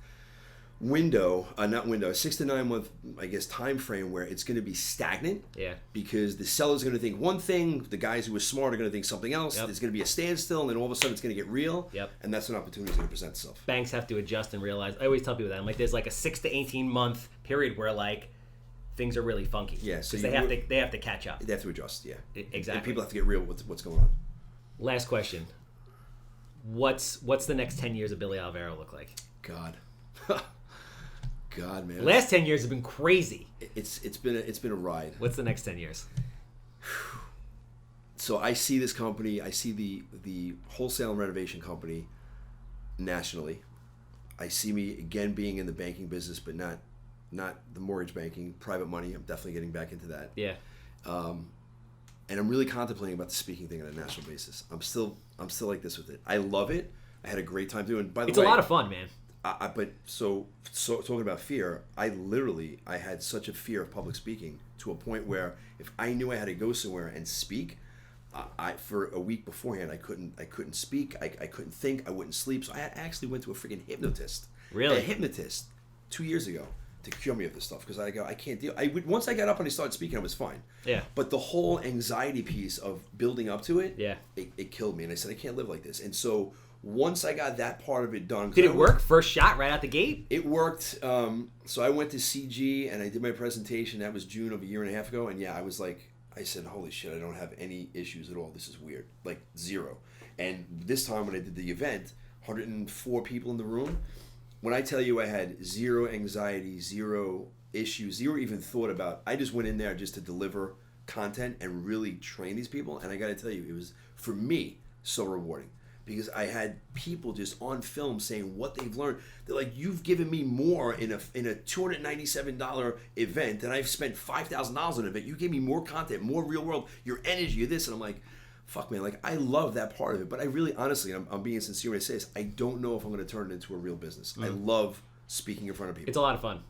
window, 6 to 9 month, I guess, time frame where it's going to be stagnant. Yeah. Because the seller's going to think one thing, the guys who are smart are going to think something else. Yep. There's going to be a standstill, and then all of a sudden it's going to get real. Yep. And that's when opportunity is going to present itself. Banks have to adjust and realize. I always tell people that. I'm like, there's like a 6 to 18 month period where like things are really funky. Yeah. So they have to catch up. They have to adjust. Yeah. Exactly. And people have to get real with what's going on. Last question. What's the next 10 years of Billy Alvaro look like? God, man. Last 10 years have been crazy. It's been a ride. What's the next 10 years? So I see this company. I see the wholesale and renovation company nationally. I see me again being in the banking business, but not the mortgage banking, private money. I'm definitely getting back into that. Yeah. And I'm really contemplating about the speaking thing on a national basis. I'm still like this with it. I love it. I had a great time doing it. By the way, it's a lot of fun, man. But talking about fear, I had such a fear of public speaking to a point where if I knew I had to go somewhere and speak, for a week beforehand I couldn't speak, I couldn't think, I wouldn't sleep. So I actually went to a freaking hypnotist. Really? A hypnotist 2 years ago to cure me of this stuff because I can't deal. Once I got up and I started speaking, I was fine. Yeah. But the whole anxiety piece of building up to it, it killed me, and I said I can't live like this. And so once I got that part of it done... Did it work? First shot right out the gate? It worked. So I went to CG and I did my presentation. That was June of a year and a half ago. And yeah, I said, holy shit, I don't have any issues at all. This is weird. Like, zero. And this time when I did the event, 104 people in the room. When I tell you I had zero anxiety, zero issues, zero even thought about... I just went in there just to deliver content and really train these people. And I got to tell you, it was, for me, so rewarding. Because I had people just on film saying what they've learned. They're like, you've given me more in a $297 event than I've spent $5,000 on an event. You gave me more content, more real world, your energy, your this. And I'm like, fuck, man, like, I love that part of it. But I really, honestly, I'm being sincere when I say this, I don't know if I'm going to turn it into a real business. Mm. I love speaking in front of people. It's a lot of fun.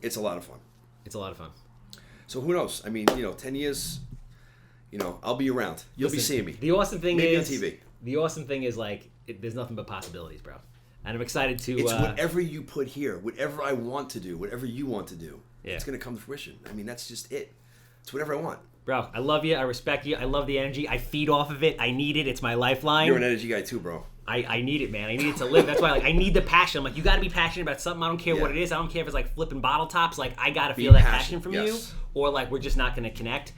It's a lot of fun. It's a lot of fun. So who knows? I mean, 10 years, I'll be around. You'll be seeing me. The awesome thing Maybe is... on TV. The awesome thing is, like, there's nothing but possibilities, bro. And I'm excited to... It's whatever you put here, whatever I want to do, whatever you want to do, yeah. It's going to come to fruition. I mean, that's just it. It's whatever I want. Bro, I love you. I respect you. I love the energy. I feed off of it. I need it. It's my lifeline. You're an energy guy too, bro. I need it, man. I need it to live. That's why, like, I need the passion. I'm like, you got to be passionate about something. I don't care what it is. I don't care if it's, like, flipping bottle tops. Like, I got to feel that passion from you. Or, like, we're just not going to connect.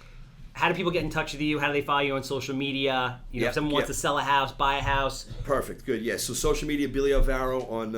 how do people get in touch with you? How do they follow you on social media? You know, if someone wants to sell a house, buy a house. Perfect. Good. Yeah. So social media, Billy Alvaro on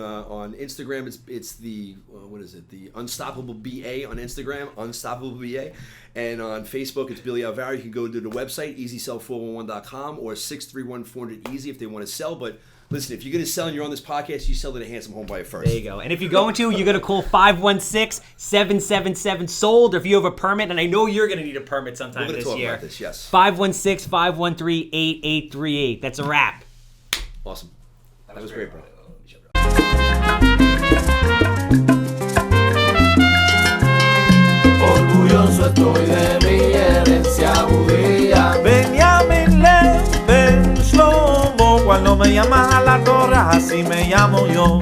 Instagram. It's the what is it? The Unstoppable BA on Instagram, Unstoppable BA, and on Facebook it's Billy Alvaro. You can go to the website easysell411.com or 631-400-EASY if they want to sell. But listen, if you're going to sell and you're on this podcast, you sell to the Handsome Homebuyer first. There you go. And if you're going to call 516-777-SOLD, or if you have a permit, and I know you're going to need a permit sometime this year. We're going to talk about this, yes. 516-513-8838. That's a wrap. Awesome. That was great, bro. Orgulloso estoy de mi herencia judía. Benjamín Leven Shlomo, cuando me llaman a la torre, así me llamo yo.